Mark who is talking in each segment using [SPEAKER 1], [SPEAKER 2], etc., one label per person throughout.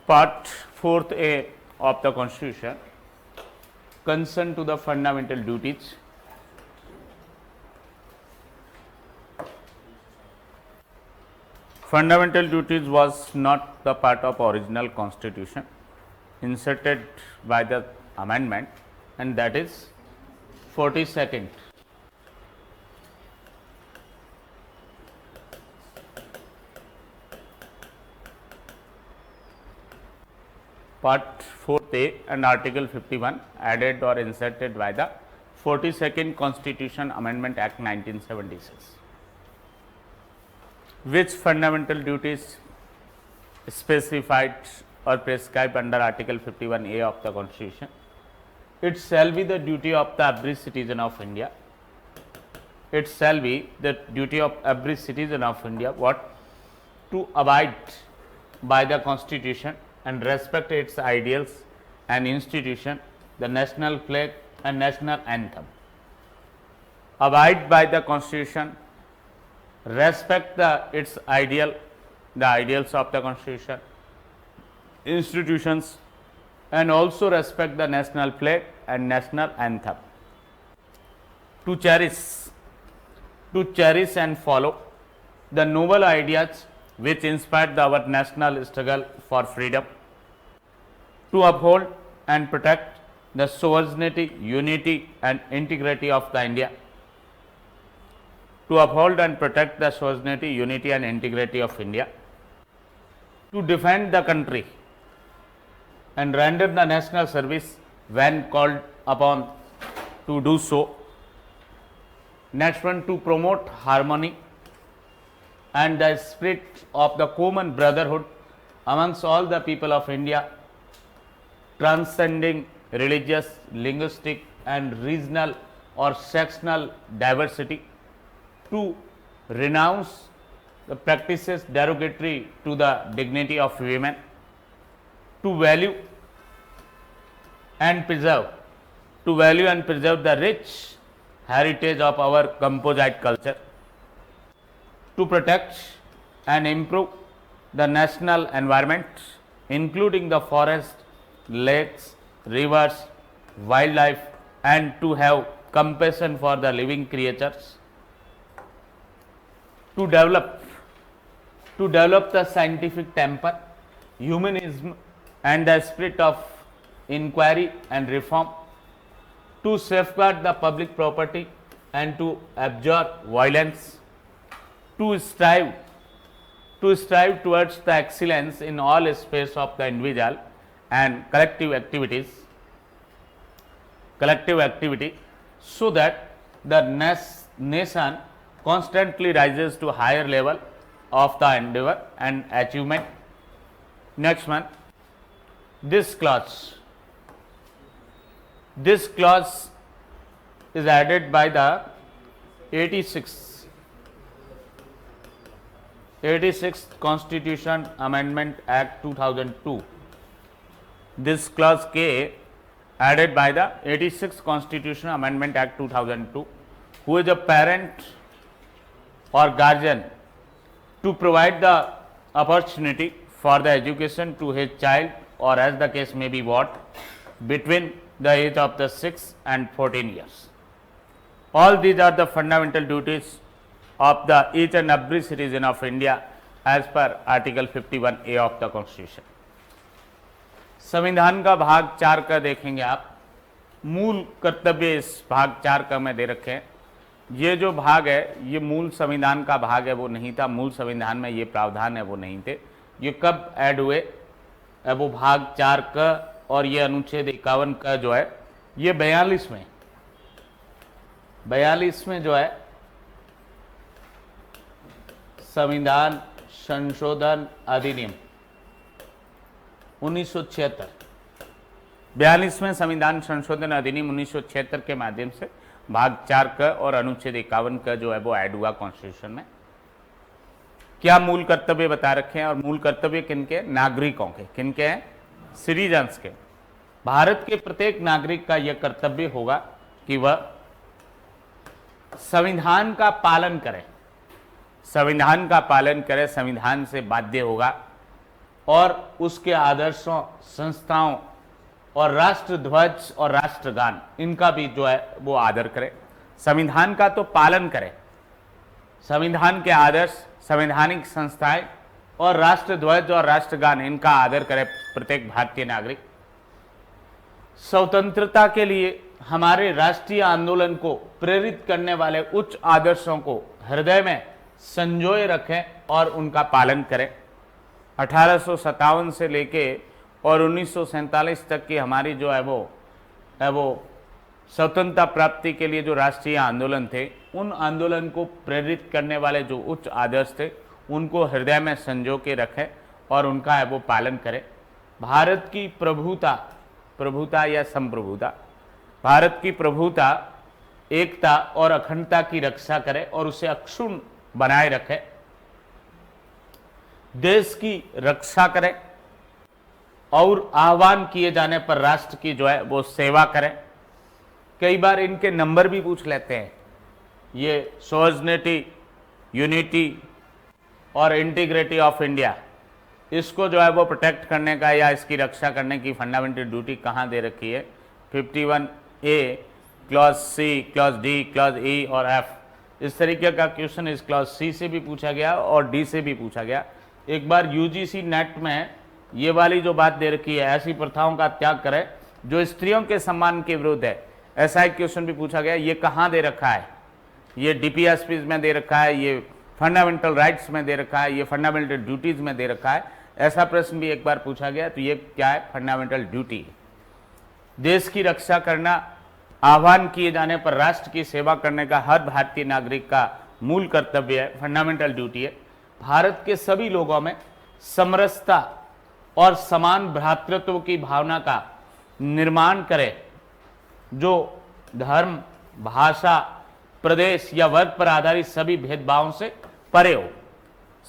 [SPEAKER 1] Part 4A of the Constitution concern to the fundamental duties. Fundamental duties was not the part of original Constitution inserted by the amendment, and that is 42nd. Part 4A and Article 51 added or inserted by the 42nd Constitution Amendment Act 1976. Which fundamental duties specified or prescribed under Article 51A of the Constitution? It shall be the duty of the every citizen of India. It shall be the duty of every citizen of India what? To abide by the Constitution and respect its ideals and institution, the national flag and national anthem. Abide by the Constitution, respect its ideals of the Constitution, institutions, and also respect the national flag and national anthem. To cherish and follow the noble ideas which inspired our national struggle for freedom, to uphold and protect the sovereignty, unity and integrity of the India, to uphold and protect the sovereignty, unity and integrity of India, to defend the country and render the national service when called upon to do so. Next one, to promote harmony and the spirit of the common brotherhood amongst all the people of India, transcending religious, linguistic and regional or sectional diversity, to renounce the practices derogatory to the dignity of women, to value and preserve the rich heritage of our composite culture, to protect and improve the national environment, including the forest, lakes, rivers, wildlife, and to have compassion for the living creatures, to develop the scientific temper, humanism, and the spirit of inquiry and reform, to safeguard the public property and to abjure violence, to strive towards the excellence in all spheres of the individual and collective activity, so that the nation constantly rises to higher level of the endeavor and achievement. Next one, this clause is added by the 86th Constitution Amendment Act 2002. This clause K added by the 86th Constitution Amendment Act 2002, who is a parent or guardian, to provide the opportunity for the education to his child, or as the case may be what, between the age of the 6 and 14 years. All these are the fundamental duties of the each and every citizen of India as per Article 51A of the Constitution. संविधान का भाग 4 का देखेंगे आप, मूल कर्तव्य इस भाग 4 का में दे रखे हैं। ये जो भाग है ये मूल संविधान का भाग है, वो नहीं था, मूल संविधान में ये प्रावधान है वो नहीं थे। ये कब ऐड हुए? वो भाग 4 का और ये अनुच्छेद 51 का जो है ये 42 में जो है संविधान संशोधन अधिनियम 1976, 42 में संविधान संशोधन अधिनियम 1976 के माध्यम से भाग 4 का और अनुच्छेद 51 का जो है वो ऐड हुआ कॉन्स्टिट्यूशन में। क्या मूल कर्तव्य बता रखे हैं, और मूल कर्तव्य किनके? नागरिकों के। किनके हैं? सिटीजन्स के। भारत के प्रत्येक नागरिक का यह कर्तव्य होगा कि वह संविधान का पालन करें संविधान का पालन करे, संविधान से बाध्य होगा और उसके आदर्शों, संस्थाओं और राष्ट्र ध्वज और राष्ट्रगान इनका भी जो है वो आदर करे। संविधान का तो पालन करे, संविधान के आदर्श, संवैधानिक संस्थाएं और राष्ट्र ध्वज और राष्ट्रगान इनका आदर करे प्रत्येक भारतीय नागरिक। स्वतंत्रता के लिए हमारे राष्ट्रीय आंदोलन को प्रेरित करने वाले उच्च आदर्शों को हृदय में संजोए रखें और उनका पालन करें। 1857 से लेके और 1947 तक की हमारी जो है वो स्वतंत्रता प्राप्ति के लिए जो राष्ट्रीय आंदोलन थे, उन आंदोलन को प्रेरित करने वाले जो उच्च आदर्श थे उनको हृदय में संजो के रखें और उनका है वो पालन करें। भारत की प्रभुता या संप्रभुता, भारत की प्रभुता, एकता और अखंडता की रक्षा करें और उसे अक्षुण्ण बनाए रखें। देश की रक्षा करें और आह्वान किए जाने पर राष्ट्र की जो है वो सेवा करें। कई बार इनके नंबर भी पूछ लेते हैं। ये सोवर्निटी, यूनिटी और इंटीग्रिटी ऑफ इंडिया, इसको जो है वो प्रोटेक्ट करने का या इसकी रक्षा करने की फंडामेंटल ड्यूटी कहाँ दे रखी है? 51A, clause C, clause D, clause E और एफ। इस तरीके का क्वेश्चन इस क्लॉज सी से भी पूछा गया और डी से भी पूछा गया। एक बार यूजीसी नेट में ये वाली जो बात दे रखी है, ऐसी प्रथाओं का त्याग करें जो स्त्रियों के सम्मान के विरुद्ध है, ऐसा एक क्वेश्चन भी पूछा गया। ये कहाँ दे रखा है? ये डीपीएसपीज में दे रखा है, ये फंडामेंटल राइट्स में दे रखा है, ये फंडामेंटल ड्यूटीज में दे रखा है। ऐसा प्रश्न भी एक बार पूछा गया। तो ये क्या है? फंडामेंटल ड्यूटी है। देश की रक्षा करना, आह्वान किए जाने पर राष्ट्र की सेवा करने का हर भारतीय नागरिक का मूल कर्तव्य है, फंडामेंटल ड्यूटी है। भारत के सभी लोगों में समरसता और समान भ्रातृत्व की भावना का निर्माण करे, जो धर्म, भाषा, प्रदेश या वर्ग पर आधारित सभी भेदभावों से परे हो।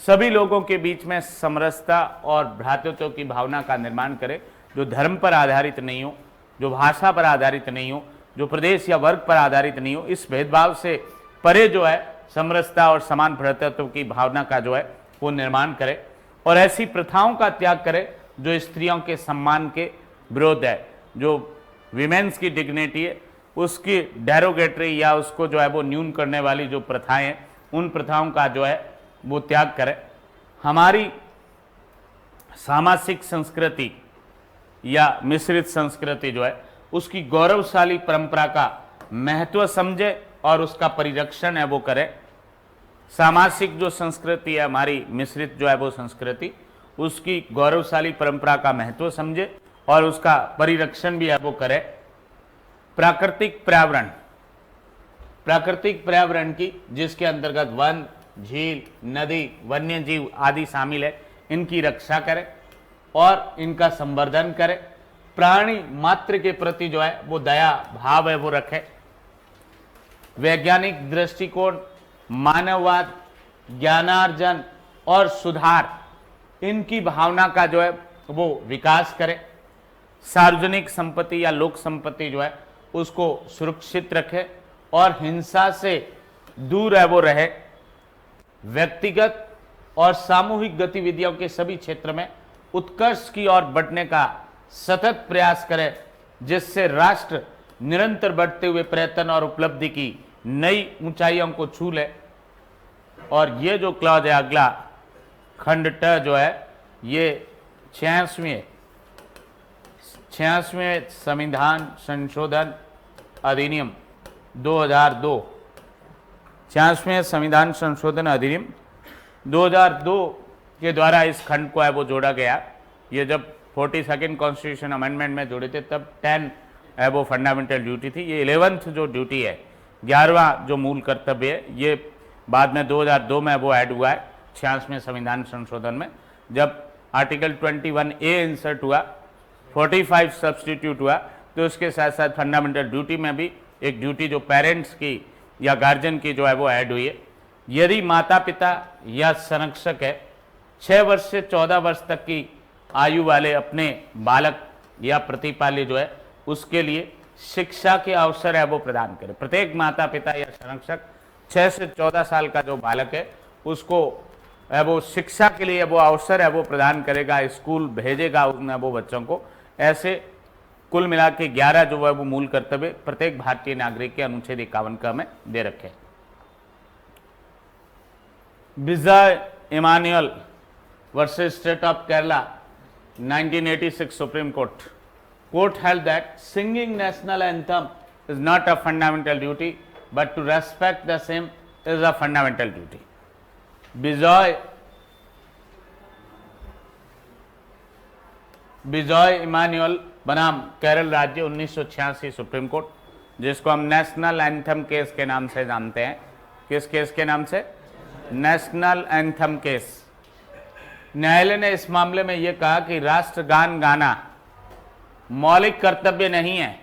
[SPEAKER 1] सभी लोगों के बीच में समरसता और भ्रातृत्व की भावना का निर्माण करे, जो धर्म पर आधारित नहीं हो, जो भाषा पर आधारित नहीं हो, जो प्रदेश या वर्ग पर आधारित नहीं हो। इस भेदभाव से परे जो है समरसता और समान भ्रातृत्व की भावना का जो है वो निर्माण करे और ऐसी प्रथाओं का त्याग करे जो स्त्रियों के सम्मान के विरोध है, जो विमेंस की डिग्निटी है उसकी डेरोगेटरी या उसको जो है वो न्यून करने वाली जो प्रथाएं हैं, उन प्रथाओं का जो है वो त्याग करें। हमारी सामाजिक संस्कृति या मिश्रित संस्कृति जो है उसकी गौरवशाली परंपरा का महत्व समझे और उसका परिरक्षण है वो करें। सामाजिक जो संस्कृति है हमारी मिश्रित जो है वो संस्कृति, उसकी गौरवशाली परंपरा का महत्व समझे और उसका परिरक्षण भी है वो करे। प्राकृतिक पर्यावरण की, जिसके अंतर्गत वन, झील, नदी, वन्य जीव आदि शामिल है, इनकी रक्षा करें और इनका संवर्धन करें। प्राणी मात्र के प्रति जो है वो दया भाव है वो रखें। वैज्ञानिक दृष्टिकोण, मानववाद, ज्ञानार्जन और सुधार, इनकी भावना का जो है वो विकास करें। सार्वजनिक संपत्ति या लोक संपत्ति जो है उसको सुरक्षित रखे और हिंसा से दूर है वो रहे। व्यक्तिगत और सामूहिक गतिविधियों के सभी क्षेत्र में उत्कर्ष की ओर बढ़ने का सतत प्रयास करे, जिससे राष्ट्र निरंतर बढ़ते हुए प्रयत्न और उपलब्धि की नई ऊंचाइयों को छू ले। और ये जो क्लॉज है अगला खंड ट जो है ये 86वें संविधान संशोधन अधिनियम 2002, 86वें संविधान संशोधन अधिनियम 2002 के द्वारा इस खंड को है वो जोड़ा गया। ये जब 42nd कॉन्स्टिट्यूशन अमेंडमेंट में जोड़े थे तब 10 है वो फंडामेंटल ड्यूटी थी। ये 11th जो ड्यूटी है, 11वां जो मूल कर्तव्य है, ये बाद में 2002 में वो ऐड हुआ है 86वें संविधान संशोधन में। जब आर्टिकल 21A इंसर्ट हुआ, 45 सब्सटीट्यूट हुआ, तो उसके साथ साथ फंडामेंटल ड्यूटी में भी एक ड्यूटी जो पेरेंट्स की या गार्जियन की जो है वो ऐड हुई है। यदि माता पिता या संरक्षक है 6 वर्ष से 14 वर्ष तक की आयु वाले अपने बालक या प्रतिपाल्य जो है उसके लिए शिक्षा के अवसर है वो प्रदान करें। प्रत्येक माता पिता या संरक्षक 6 से 14 साल का जो बालक है उसको है वो शिक्षा के लिए वो अवसर है वो प्रदान करेगा, स्कूल भेजेगा उसमें वो बच्चों को। ऐसे कुल मिला के 11 जो है वो मूल कर्तव्य प्रत्येक भारतीय नागरिक के अनुच्छेद 51 का में दे रखे। Vijay Emmanuel versus state of Kerala 1986 supreme court held that singing national anthem is not a fundamental duty but to respect the same is a fundamental duty. Vijay Emmanuel बनाम केरल राज्य 1986 सुप्रीम कोर्ट, जिसको हम नेशनल एंथम केस के नाम से जानते हैं। किस केस के नाम से? National anthem case. न्यायालय ने इस मामले में यह कहा कि राष्ट्रगान गाना मौलिक कर्तव्य नहीं है।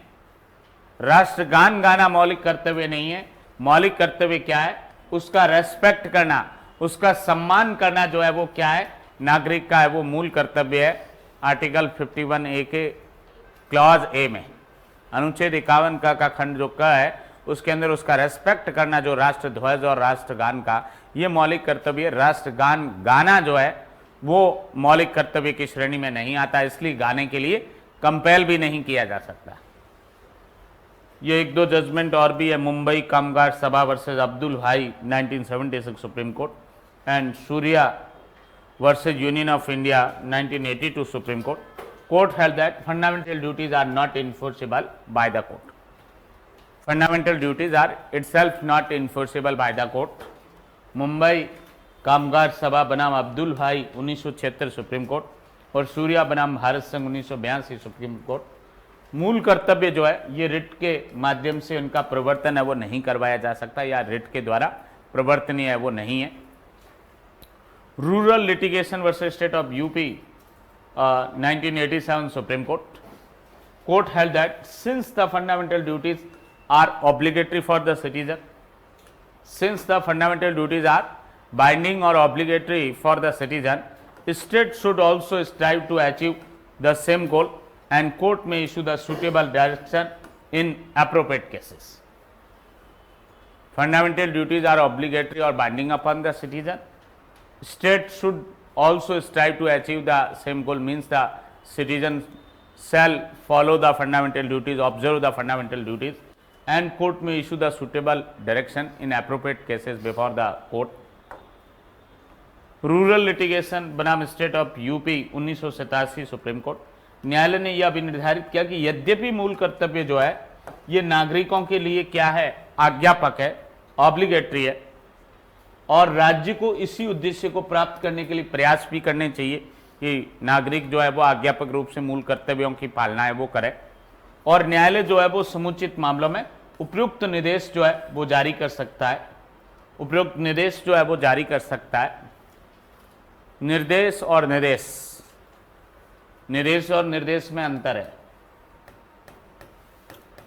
[SPEAKER 1] राष्ट्रगान गाना मौलिक कर्तव्य नहीं है। मौलिक कर्तव्य क्या है? उसका रेस्पेक्ट करना, उसका सम्मान करना जो है वो क्या है? नागरिक का है वो मूल कर्तव्य है। आर्टिकल 51A के क्लॉज ए में, अनुच्छेद 51 का खंड जो का है उसके अंदर उसका रेस्पेक्ट करना जो राष्ट्र ध्वज और राष्ट्रगान का, ये मौलिक कर्तव्य। राष्ट्रगान गाना जो है वो मौलिक कर्तव्य की श्रेणी में नहीं आता, इसलिए गाने के लिए कंपेल भी नहीं किया जा सकता। ये एक दो जजमेंट और भी है। मुंबई कामगार सभा versus Abdul Bhai 1976 Supreme Court and Surya versus Union of India 1982 Supreme Court. Court held that fundamental duties are not enforceable by the court. Fundamental duties are itself not enforceable by the court. Mumbai Kamgar Sabha बनाम Abdul Bhai 1976 Supreme court और सूर्या बनाम भारत संघ 1982 Supreme court. मूल कर्तव्य जो है ये writ के माध्यम से उनका प्रवर्तन है वो नहीं करवाया जा सकता, या रिट के द्वारा प्रवर्तनीय है वो नहीं है। Rural litigation versus state of UP 1987 supreme court held that since the fundamental duties are obligatory for the citizen, since the fundamental duties are binding or obligatory for the citizen, state should also strive to achieve the same goal and court may issue the suitable direction in appropriate cases. Fundamental duties are obligatory or binding upon the citizen. State should also strive to achieve the same goal, means the citizen shall follow the fundamental duties, observe the fundamental duties, and court may issue the suitable direction in appropriate cases before the court. Rural litigation बनाम state of UP 1987 supreme court. न्यायालय ने यह भी निर्धारित किया कि यद्यपि मूल कर्तव्य जो है ये नागरिकों के लिए क्या है? आज्ञापक है, ऑब्लिगेटरी है, और राज्य को इसी उद्देश्य को प्राप्त करने के लिए प्रयास भी करने चाहिए कि नागरिक जो है वो आज्ञापक रूप से मूल कर्तव्यों की पालना है वो करे, और न्यायालय जो है वो समुचित मामलों में उपयुक्त निर्देश जो है वो जारी कर सकता है। उपयुक्त निर्देश जो है वो जारी कर सकता है। निर्देश और निर्देश, निर्देश और निर्देश में अंतर है।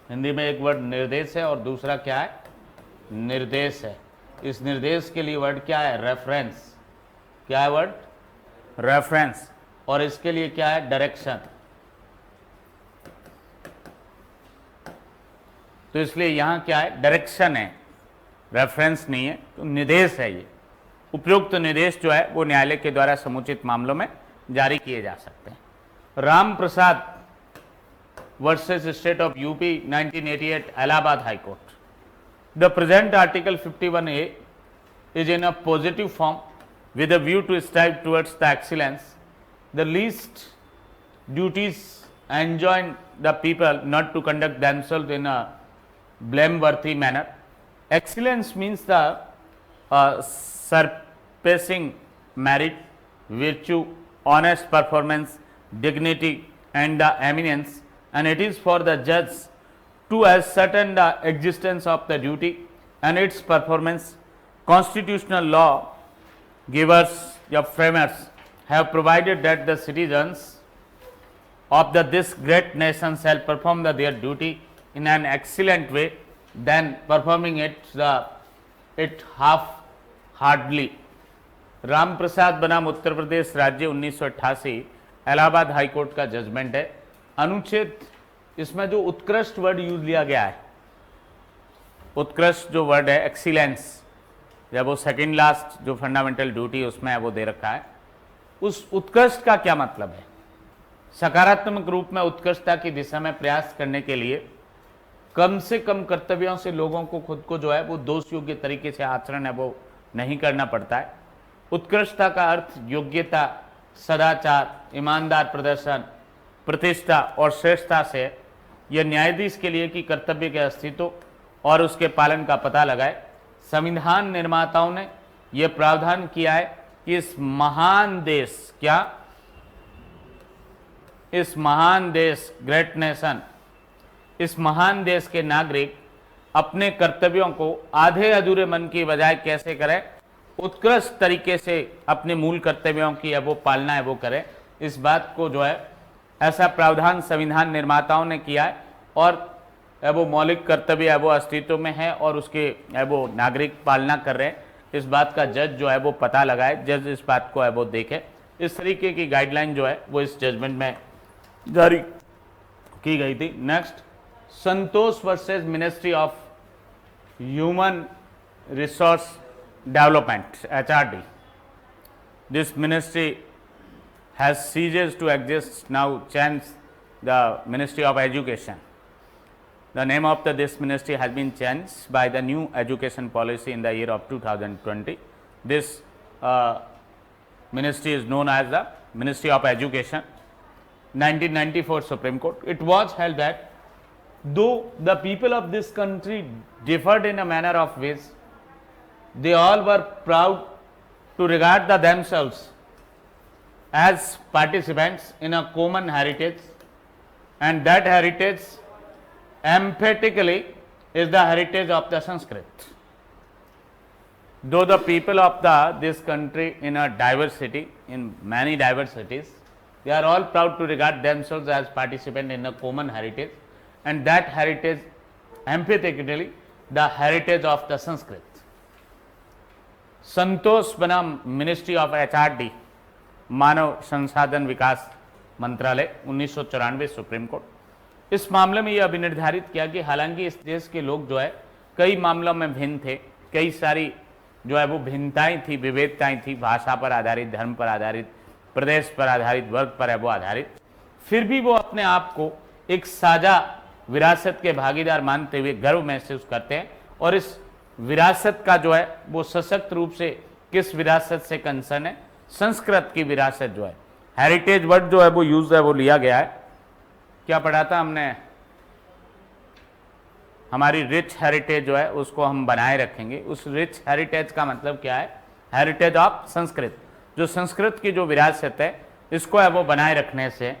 [SPEAKER 1] हिंदी में एक वर्ड निर्देश है और दूसरा क्या है? निर्देश है। इस निर्देश के लिए वर्ड क्या है? रेफरेंस। क्या है वर्ड? रेफरेंस। और इसके लिए क्या है? डायरेक्शन। तो इसलिए यहां क्या है? डायरेक्शन है, रेफरेंस नहीं है, तो निर्देश है। ये उपयुक्त निर्देश जो है वो न्यायालय के द्वारा समुचित मामलों में जारी किए जा सकते हैं। Ram Prasad versus state of UP 1988 Allahabad high court. The present article 51A is in a positive form with a view to strive towards the excellence. The least duties enjoin the people not to conduct themselves in a blameworthy manner. Excellence means the surpassing merit, virtue, honest performance, dignity, and the eminence, and it is for the judge to ascertain the existence of the duty and its performance. Constitutional law givers or framers have provided that the citizens of this great nation shall perform their duty in an excellent way, than performing it half-heartedly. Ram Prasad बनाम उत्तर प्रदेश राज्य 1988 Allahabad high court का judgement है। अनुच्छेद, इसमें जो उत्कृष्ट word use लिया गया है, उत्कृष्ट जो वर्ड है एक्सीलेंस, जब वो सेकंड लास्ट जो फंडामेंटल ड्यूटी उसमें है वो दे रखा है। उस उत्कृष्ट का क्या मतलब है? सकारात्मक रूप में उत्कृष्टता की दिशा में प्रयास करने के लिए कम से कम कर्तव्यों से लोगों को खुद को जो है वो दोष योग्य तरीके से आचरण है वो नहीं करना पड़ता है। उत्कृष्टता का अर्थ योग्यता, सदाचार, ईमानदार प्रदर्शन, प्रतिष्ठा और श्रेष्ठता से यह न्यायाधीश के लिए कि कर्तव्य के अस्तित्व और उसके पालन का पता लगाए। संविधान निर्माताओं ने यह प्रावधान किया है कि इस महान ग्रेट नेशन, इस महान देश के नागरिक अपने कर्तव्यों को आधे अधूरे मन की बजाय कैसे करें, उत्कृष्ट तरीके से अपने मूल कर्तव्यों की है वो पालना है वो करें। इस बात को जो है ऐसा प्रावधान संविधान निर्माताओं ने किया है और वो मौलिक कर्तव्य है वो अस्तित्व में है और उसके है वो नागरिक पालना कर रहे हैं। इस बात का जज जो है वो पता लगाए, जज इस बात को है वो देखे। इस तरीके की गाइडलाइन जो है वो इस जजमेंट में जारी की गई थी। Next, Santosh versus ministry of human resource development HRD. This ministry has ceased to exist now, changed the Ministry of Education. The name of this ministry has been changed by the new education policy in the year of 2020. This ministry is known as the Ministry of Education. 1994 Supreme Court. It was held that though the people of this country differed in a manner of ways, they all were proud to regard themselves as participants in a common heritage, and that heritage emphatically is the heritage of the Sanskrit. Though the people of this country in a diversity, in many diversities, they are all proud to regard themselves as participant in a common heritage, and that heritage emphatically the heritage of the Sanskrit. संतोष बना ministry of HRD, मानव संसाधन विकास मंत्रालय, 1994 supreme court. इस मामले में यह अभिनिर्धारित किया कि हालांकि इस देश के लोग जो है कई मामलों में भिन्न थे, कई सारी जो है वो भिन्नताएं थी, विविधताएं थी, भाषा पर आधारित, धर्म पर आधारित, प्रदेश पर आधारित, वर्ग पर है वो आधारित, फिर भी वो अपने आप को एक साझा विरासत के भागीदार मानते हुए गर्व महसूस करते हैं। और इस विरासत का जो है वो सशक्त रूप से किस विरासत से कंसर्न है? संस्कृत की विरासत जो है, हेरिटेज वर्ड जो है वो यूज है वो लिया गया है। क्या पढ़ा था हमने? हमारी रिच हेरिटेज जो है उसको हम बनाए रखेंगे। उस रिच हेरिटेज का मतलब क्या है? हेरिटेज ऑफ संस्कृत, जो संस्कृत की जो विरासत है इसको है वो बनाए रखने से